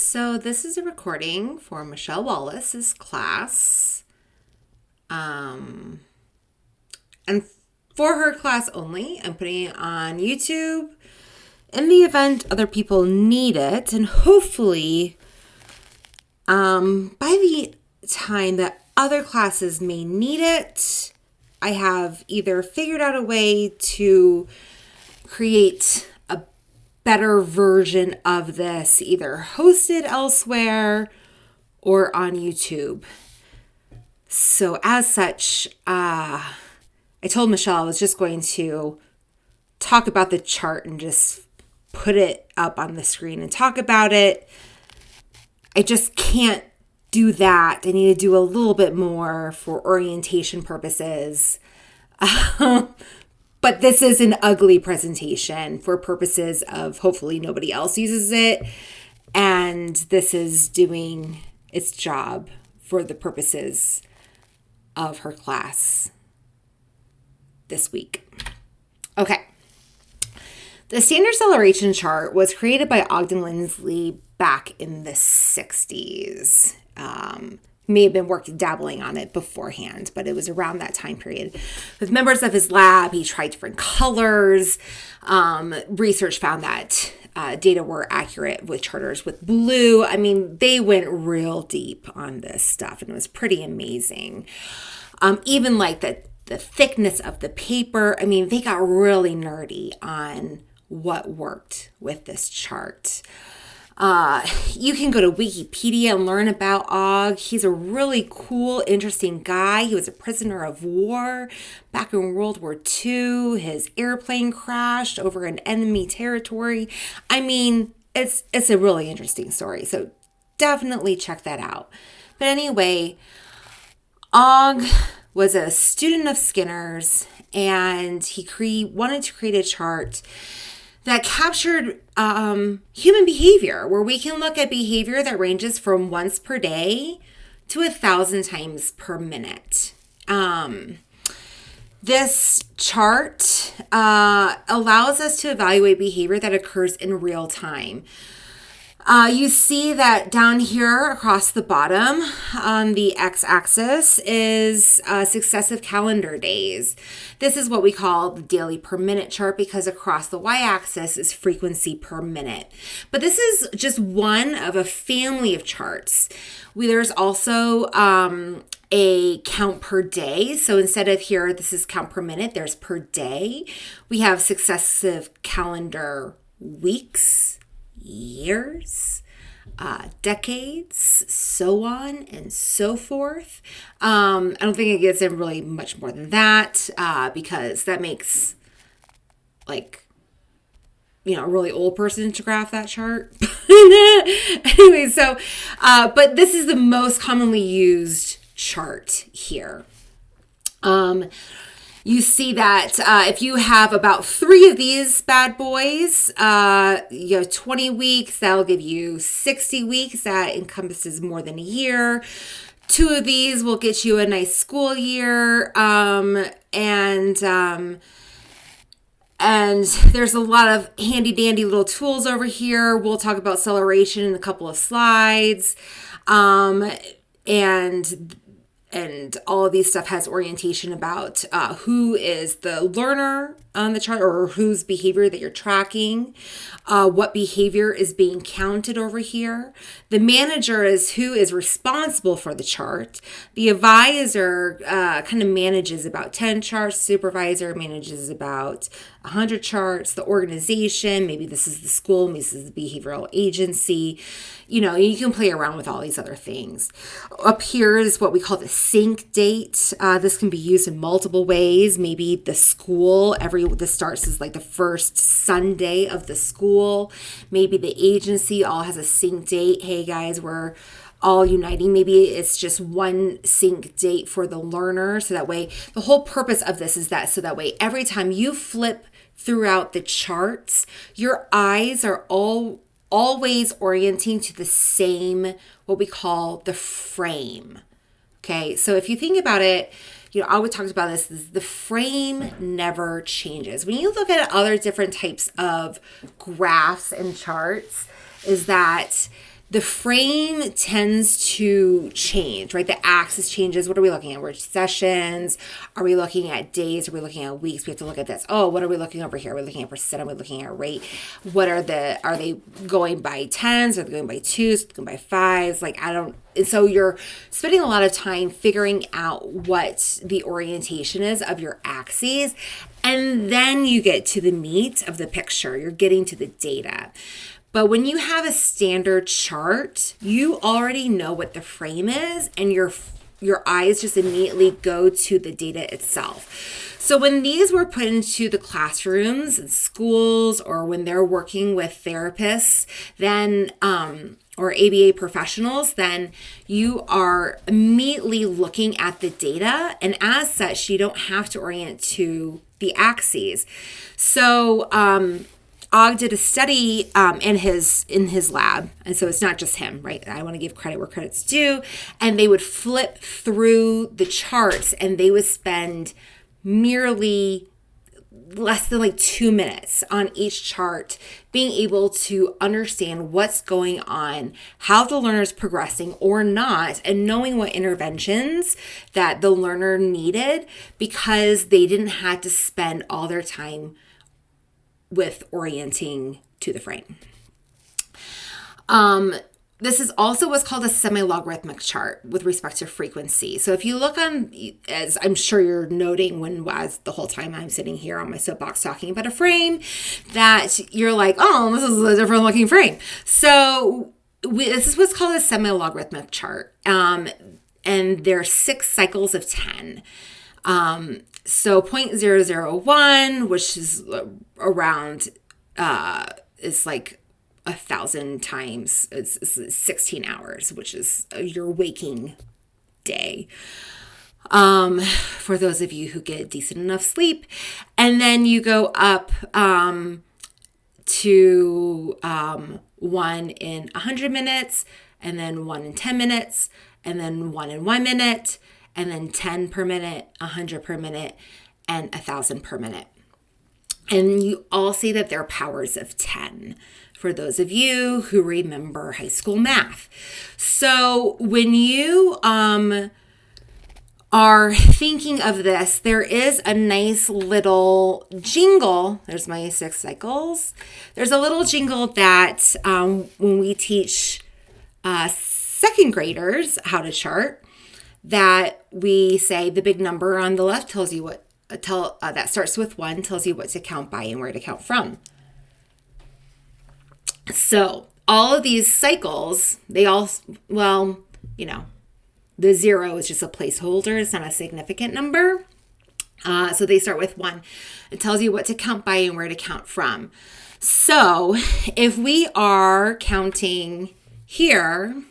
So this is a recording for Michele Wallace's class. And for her class only, I'm putting it on YouTube in the event other people need it. And hopefully, by the time that other classes may need it, I have either figured out a way to create a better version of this, either hosted elsewhere or on YouTube. So as such, I told Michele I was just going to talk about the chart and just put it up on the screen and talk about it. I just can't do that. I need to do a little bit more for orientation purposes. But this is an ugly presentation for purposes of hopefully nobody else uses it. And this is doing its job for the purposes of her class this week. Okay. The standard acceleration chart was created by Ogden Lindsley back in the 60s. May have been dabbling on it beforehand, but it was around that time period. With members of his lab, he tried different colors. Research found that data were accurate with charters with blue. I mean, they went real deep on this stuff, and it was pretty amazing. Even like the thickness of the paper. I mean, they got really nerdy on what worked with this chart. You can go to Wikipedia and learn about Og. He's a really cool, interesting guy. He was a prisoner of war back in World War II. His airplane crashed over an enemy territory. I mean, it's a really interesting story. So definitely check that out. But anyway, Og was a student of Skinner's, and he wanted to create a chart that captured human behavior, where we can look at behavior that ranges from once per day to 1,000 times per minute. This chart allows us to evaluate behavior that occurs in real time. You see that down here across the bottom on the x-axis is successive calendar days. This is what we call the daily per minute chart, because across the y-axis is frequency per minute. But this is just one of a family of charts. There's also a count per day. So instead of here, this is count per minute, there's per day. We have successive calendar weeks, years, decades, so on and so forth. I don't think it gets in really much more than that, because that makes a really old person to graph that chart. Anyway, so, but this is the most commonly used chart here. You see that if you have about 3 of these bad boys, 20 weeks, that'll give you 60 weeks. That encompasses more than a year. 2 of these will get you a nice school year. And there's a lot of handy dandy little tools over here. We'll talk about acceleration in a couple of slides. And all of these stuff has orientation about who is the learner on the chart, or whose behavior that you're tracking, what behavior is being counted over here. The manager is who is responsible for the chart. The advisor kind of manages about 10 charts. Supervisor manages about 100 charts. The organization, maybe this is the school, maybe this is the behavioral agency. You can play around with all these other things. Up here is what we call the sync date. This can be used in multiple ways. Maybe the school, this starts as like the first Sunday of the school. Maybe the agency all has a sync date. Hey guys, we're all uniting. Maybe it's just one sync date for the learner. So that way, the whole purpose of this is that so that way every time you flip throughout the charts, your eyes are always orienting to the same, what we call the frame. Okay, so if you think about it, I always talked about this, the frame never changes. When you look at other different types of graphs and charts, is that the frame tends to change, right? The axis changes. What are we looking at? We're sessions. Are we looking at days? Are we looking at weeks? We have to look at this. Oh, what are we looking over here? Are we looking at percent? Are we looking at rate? Are they going by tens? Are they going by twos? Are they going by fives? And so you're spending a lot of time figuring out what the orientation is of your axes. And then you get to the meat of the picture. You're getting to the data. But when you have a standard chart, you already know what the frame is, and your eyes just immediately go to the data itself. So when these were put into the classrooms and schools, or when they're working with therapists, then or ABA professionals, then you are immediately looking at the data, and as such, you don't have to orient to the axes. So Og did a study in his lab, and so it's not just him, right? I want to give credit where credit's due. And they would flip through the charts, and they would spend merely less than 2 minutes on each chart, being able to understand what's going on, how the learner is progressing or not, and knowing what interventions that the learner needed, because they didn't have to spend all their time with orienting to the frame. This is also what's called a semi-logarithmic chart with respect to frequency. So if you look on, as I'm sure you're noting as the whole time I'm sitting here on my soapbox talking about a frame, that you're like, oh, this is a different looking frame. So this is what's called a semi-logarithmic chart. And there are 6 cycles of 10. So 0.001, which is around, is like 1,000 times, it's 16 hours, which is your waking day. For those of you who get decent enough sleep. And then you go up to 1 in 100 minutes, and then 1 in 10 minutes, and then 1 in 1 minute, and then 10 per minute, 100 per minute, and 1,000 per minute. And you all see that they're powers of 10, for those of you who remember high school math. So when you are thinking of this, there is a nice little jingle. There's my 6 cycles. There's a little jingle that when we teach second graders how to chart, that we say the big number on the left tells you what that starts with 1, tells you what to count by and where to count from. So all of these cycles, they all, the 0 is just a placeholder. It's not a significant number. So they start with 1. It tells you what to count by and where to count from. So if we are counting here,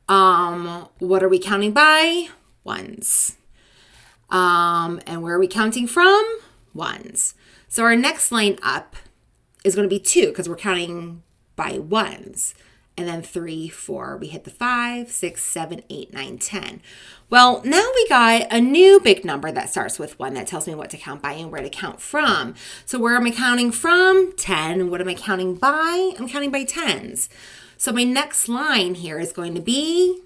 what are we counting by? 1s. And where are we counting from? 1s. So our next line up is going to be 2, because we're counting by 1s. And then 3, 4, we hit the 5, 6, 7, 8, 9, 10. Well, now we got a new big number that starts with 1 that tells me what to count by and where to count from. So where am I counting from? 10. What am I counting by? I'm counting by 10s. So my next line here is going to be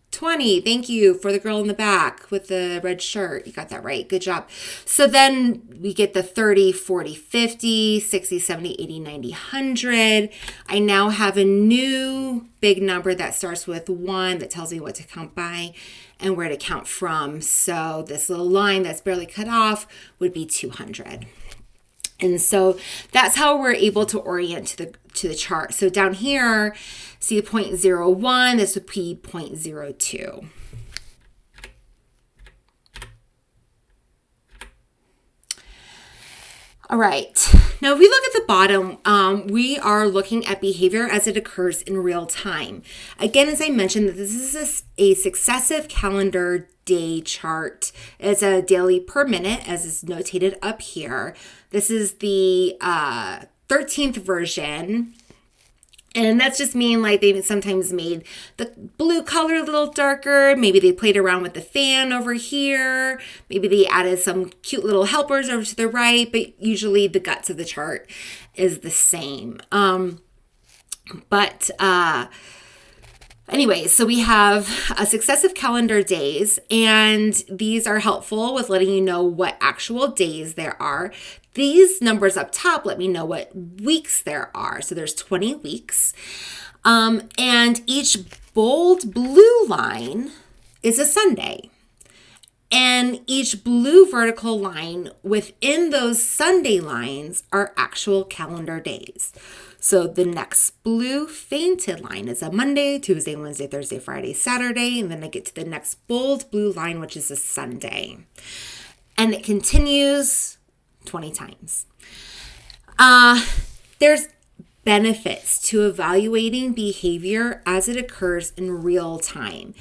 20. Thank you for the girl in the back with the red shirt. You got that right. Good job. So then we get the 30, 40, 50, 60, 70, 80, 90, 100. I now have a new big number that starts with 1 that tells me what to count by and where to count from. So this little line that's barely cut off would be 200. And so that's how we're able to orient to the chart. So down here, see 0.01, this would be 0.02. All right. Now, if we look at the bottom, we are looking at behavior as it occurs in real time. Again, as I mentioned, this is a successive calendar day chart. It's a daily per minute, as is notated up here. This is the 13th version. And that's just mean like they sometimes made the blue color a little darker. Maybe they played around with the fan over here. Maybe they added some cute little helpers over to the right, but usually the guts of the chart is the same. But anyway, so we have successive calendar days, and these are helpful with letting you know what actual days there are. These numbers up top let me know what weeks there are. So there's 20 weeks. And each bold blue line is a Sunday. And each blue vertical line within those Sunday lines are actual calendar days. So the next blue fainted line is a Monday, Tuesday, Wednesday, Thursday, Friday, Saturday. And then I get to the next bold blue line, which is a Sunday. And it continues 20 times. There's benefits to evaluating behavior as it occurs in real time.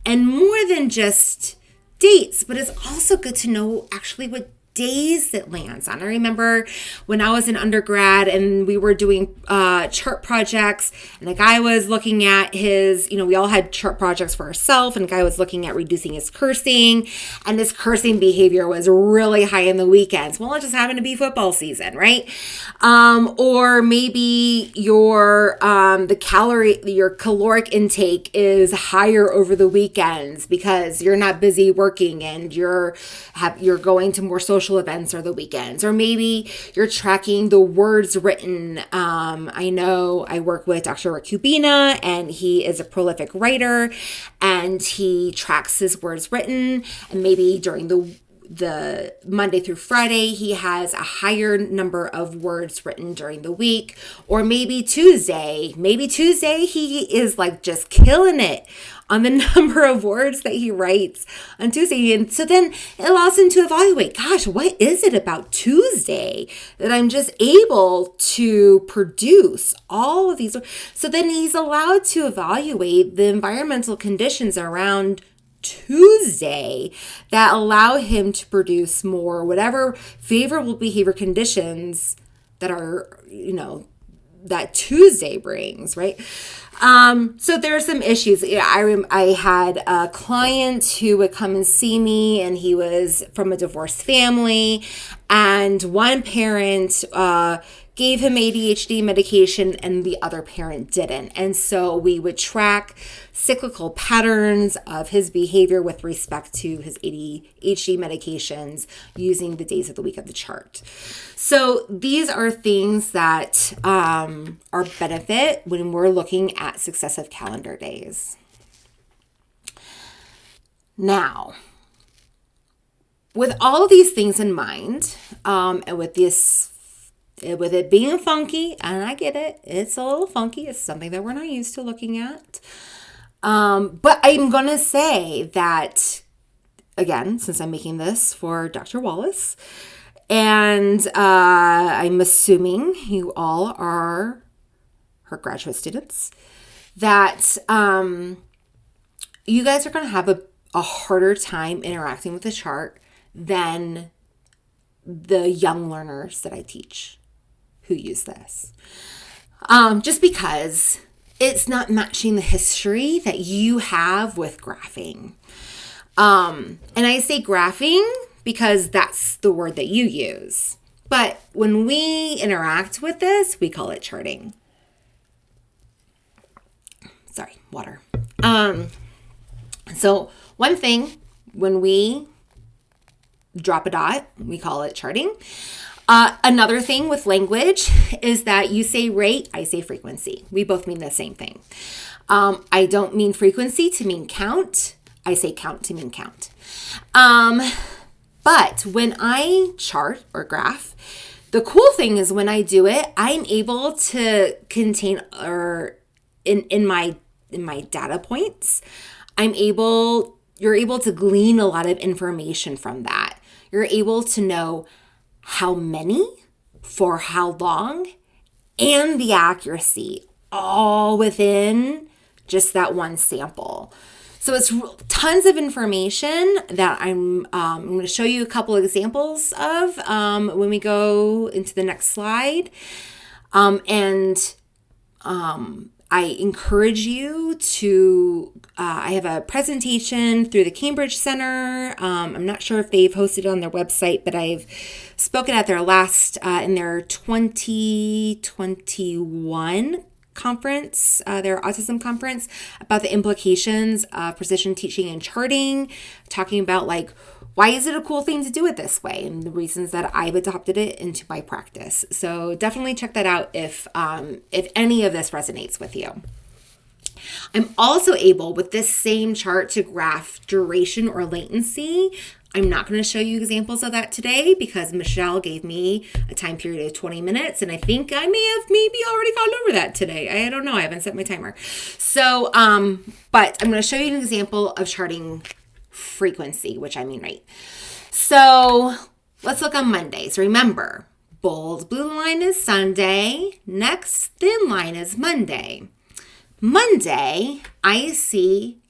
And more than just dates, but it's also good to know actually what days it lands on. I remember when I was in undergrad and we were doing chart projects, and the guy was looking at his, we all had chart projects for ourselves, and the guy was looking at reducing his cursing, and his cursing behavior was really high in the weekends. Well, it just happened to be football season, right? Or maybe your caloric intake is higher over the weekends because you're not busy working and you're going to more social events or the weekends. Or maybe you're tracking the words written. I know I work with Dr. Rakubina, and he is a prolific writer, and he tracks his words written, and maybe during the Monday through Friday, he has a higher number of words written during the week. Or maybe Tuesday he is like just killing it on the number of words that he writes on Tuesday. And so then it allows him to evaluate, gosh, what is it about Tuesday that I'm just able to produce all of these? So then he's allowed to evaluate the environmental conditions around Tuesday that allow him to produce more, whatever favorable behavior conditions that are, that Tuesday brings, right? So there are some issues. I had a client who would come and see me, and he was from a divorced family, and one parent gave him ADHD medication and the other parent didn't. And so we would track cyclical patterns of his behavior with respect to his ADHD medications using the days of the week of the chart. So these are things that are benefit when we're looking at successive calendar days. Now, with all of these things in mind, and with it being funky, and I get it, it's a little funky. It's something that we're not used to looking at. But I'm going to say that, again, since I'm making this for Dr. Wallace, and I'm assuming you all are her graduate students, that you guys are going to have a harder time interacting with the chart than the young learners that I teach who use this. Just because it's not matching the history that you have with graphing. And I say graphing because that's the word that you use. But when we interact with this, we call it charting. Sorry, water. So one thing, when we drop a dot, we call it charting. Another thing with language is that you say rate, I say frequency. We both mean the same thing. I don't mean frequency to mean count. I say count to mean count. But when I chart or graph, the cool thing is when I do it, I'm able to contain, or in my data points, you're able to glean a lot of information from that. You're able to know how many, for how long, and the accuracy, all within just that one sample. So it's tons of information that I'm going to show you a couple examples of when we go into the next slide. I encourage you to, I have a presentation through the Cambridge Center. I'm not sure if they've hosted it on their website, but I've spoken at their last, in their 2021 conference, their autism conference, about the implications of precision teaching and charting, talking about like, why is it a cool thing to do it this way, and the reasons that I've adopted it into my practice. So definitely check that out if any of this resonates with you. I'm also able, with this same chart, to graph duration or latency. I'm not going to show you examples of that today because Michele gave me a time period of 20 minutes, and I think I may have maybe already gone over that today. I don't know. I haven't set my timer. So, but I'm going to show you an example of charting frequency, which I mean rate. So let's look on Monday. So remember, bold blue line is Sunday. Next thin line is Monday. Monday, I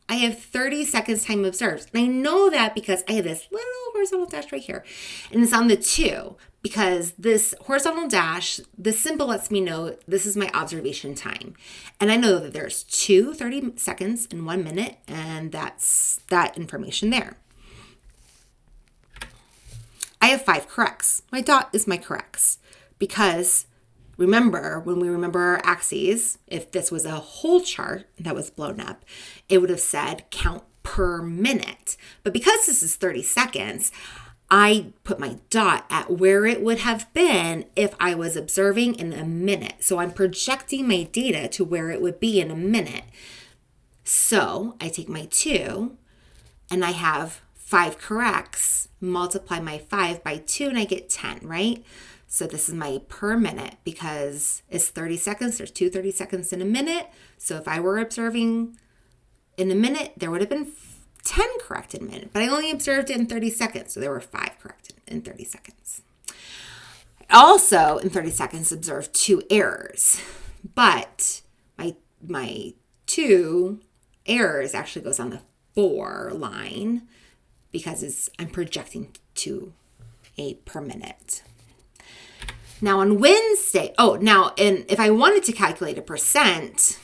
have 30 seconds time observed. And I know that because I have this little horizontal dash right here. And it's on the 2 because this horizontal dash, this symbol lets me know this is my observation time. And I know that there's 30 seconds and 1 minute, and that's that information there. I have 5 corrects. My dot is my corrects because remember, when we remember our axes, if this was a whole chart that was blown up, it would have said count per minute. But because this is 30 seconds, I put my dot at where it would have been if I was observing in a minute. So I'm projecting my data to where it would be in a minute. So I take my 2 and I have 5 corrects, multiply my 5 by 2, and I get 10, right? So this is my per minute because it's 30 seconds. There's 2 30 seconds in a minute. So if I were observing in a minute, there would have been 10 correct in a minute. But I only observed it in 30 seconds. So there were 5 correct in 30 seconds. I also, in 30 seconds, observed 2 errors. But my 2 errors actually goes on the 4 line because I'm projecting to a per minute. Now on Wednesday, and if I wanted to calculate a percent,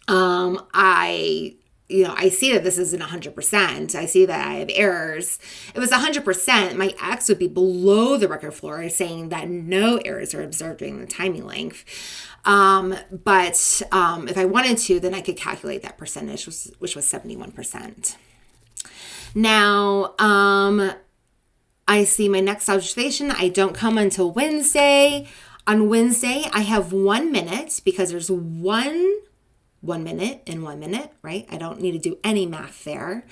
I see that this isn't 100%. I see that I have errors. If it was 100%, my X would be below the record floor, saying that no errors are observed during the timing length. But if I wanted to, then I could calculate that percentage, which was 71%. Now, I see my next observation. I don't come until Wednesday. On Wednesday, I have 1 minute because there's one minute and 1 minute, right? I don't need to do any math there.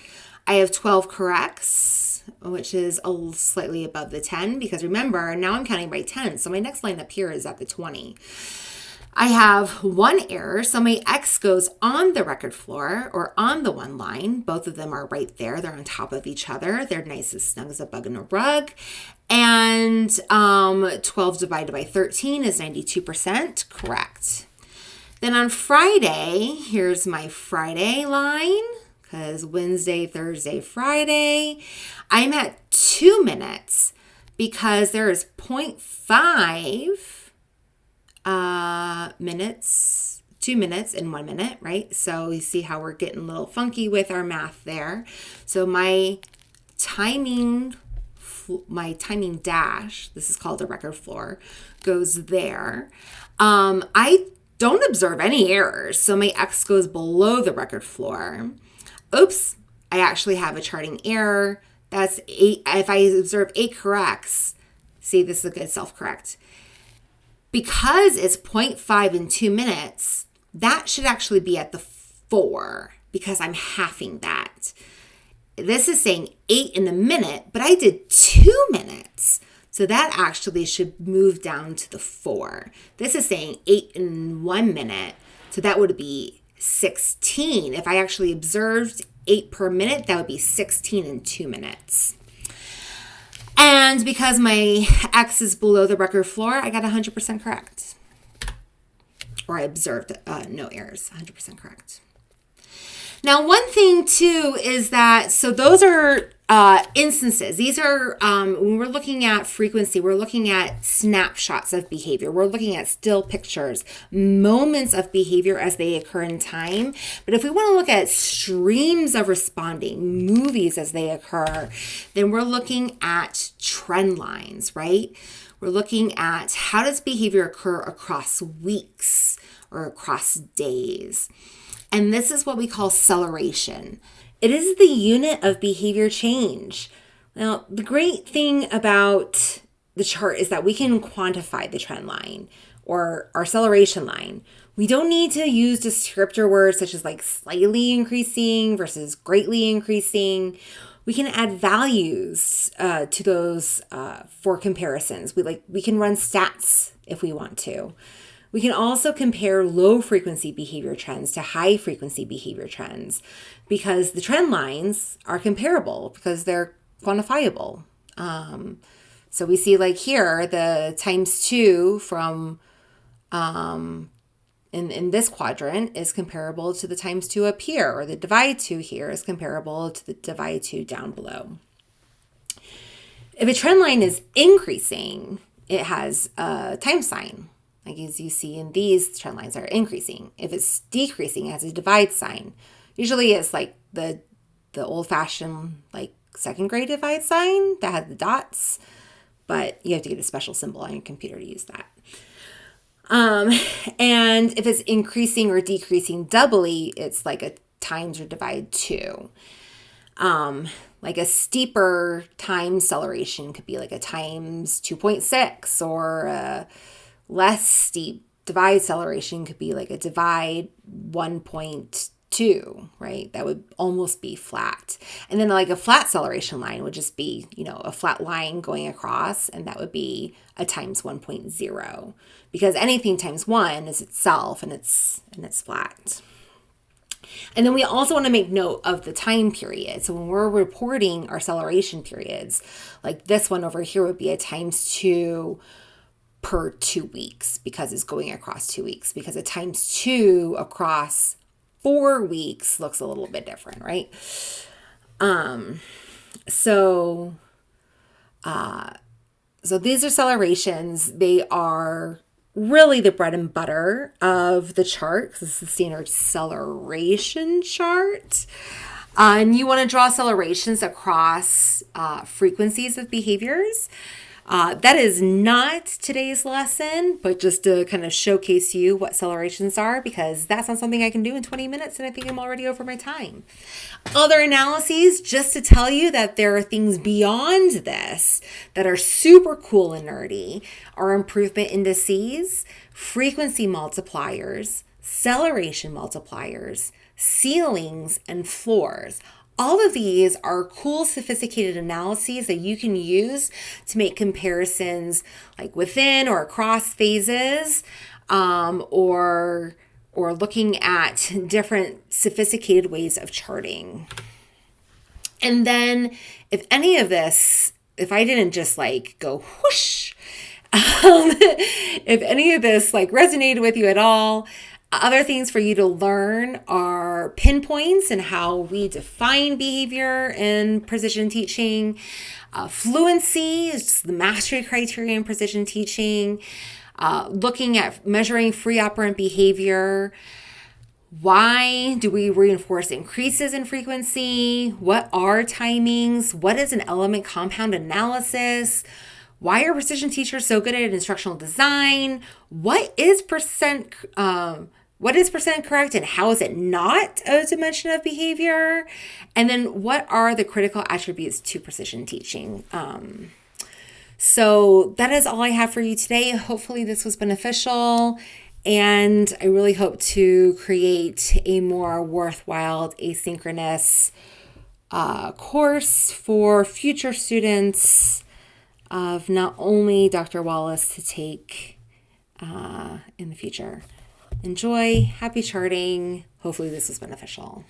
I have 12 corrects, which is slightly above the 10 because remember, now I'm counting by 10. So my next line up here is at the 20. I have 1 error, so my X goes on the record floor or on the 1 line. Both of them are right there. They're on top of each other. They're nice as snug as a bug in a rug. And 12 divided by 13 is 92% correct. Then on Friday, here's my Friday line because Wednesday, Thursday, Friday, I'm at 2 minutes because there is 0.5 minutes, 2 minutes and 1 minute, right? So you see how we're getting a little funky with our math there. So my timing dash, this is called a record floor, goes there. I don't observe any errors, so my X goes below the record floor. Oops, I actually have a charting error. That's 8. If I observe 8 corrects, see, this is a good self-correct. Because it's 0.5 in 2 minutes, that should actually be at the 4 because I'm halving that. This is saying 8 in a minute, but I did 2 minutes. So that actually should move down to the 4. This is saying 8 in 1 minute. So that would be 16. If I actually observed 8 per minute, that would be 16 in 2 minutes. And because my X is below the record floor, I got 100% correct. Or I observed no errors, 100% correct. Now, one thing too is that, so those are instances. These are, when we're looking at frequency, we're looking at snapshots of behavior. We're looking at still pictures, moments of behavior as they occur in time. But if we want to look at streams of responding, movies as they occur, then we're looking at trend lines, right? We're looking at how does behavior occur across weeks or across days. And this is what we call acceleration. It is the unit of behavior change. Now, the great thing about the chart is that we can quantify the trend line or our acceleration line. We don't need to use descriptor words such as like slightly increasing versus greatly increasing. We can add values to those for comparisons. We can run stats if we want to. We can also compare low frequency behavior trends to high frequency behavior trends because the trend lines are comparable because they're quantifiable. So we see like here, the ×2 from in this quadrant is comparable to the ×2 up here, or the divide 2 here is comparable to the divide 2 down below. If a trend line is increasing, it has a times sign. Like as you see in these trend lines are increasing. If it's decreasing, it has a divide sign. Usually it's like the old-fashioned like second grade divide sign that had the dots, but you have to get a special symbol on your computer to use that. And if it's increasing or decreasing doubly, it's like a times or divide 2. Like a steeper time acceleration could be like a times 2.6, or a less steep divide acceleration could be like a divide 1.2, right? That would almost be flat. And then like a flat acceleration line would just be, a flat line going across, and that would be a times 1.0, because anything times 1 is itself and it's flat. And then we also want to make note of the time period. So when we're reporting our acceleration periods, like this one over here would be a ×2 per 2 weeks because it's going across 2 weeks, because a ×2 across 4 weeks looks a little bit different, right? So these are accelerations. They are really the bread and butter of the chart because it's the standard acceleration chart. And you want to draw accelerations across frequencies of behaviors. That is not today's lesson, but just to kind of showcase you what accelerations are, because that's not something I can do in 20 minutes, and I think I'm already over my time. Other analyses, just to tell you that there are things beyond this that are super cool and nerdy, are improvement indices, frequency multipliers, acceleration multipliers, ceilings, and floors. All of these are cool, sophisticated analyses that you can use to make comparisons like within or across phases, or looking at different sophisticated ways of charting. And then if any of this, if I didn't just like go whoosh, if any of this like resonated with you at all, other things for you to learn are pinpoints and how we define behavior in precision teaching. Fluency is the mastery criteria in precision teaching. Looking at measuring free operant behavior. Why do we reinforce increases in frequency? What are timings? What is an element compound analysis? Why are precision teachers so good at instructional design? What is percent correct and how is it not a dimension of behavior? And then what are the critical attributes to precision teaching? So that is all I have for you today. Hopefully this was beneficial, and I really hope to create a more worthwhile asynchronous course for future students of not only Dr. Wallace to take in the future. Enjoy, happy charting. Hopefully this was beneficial.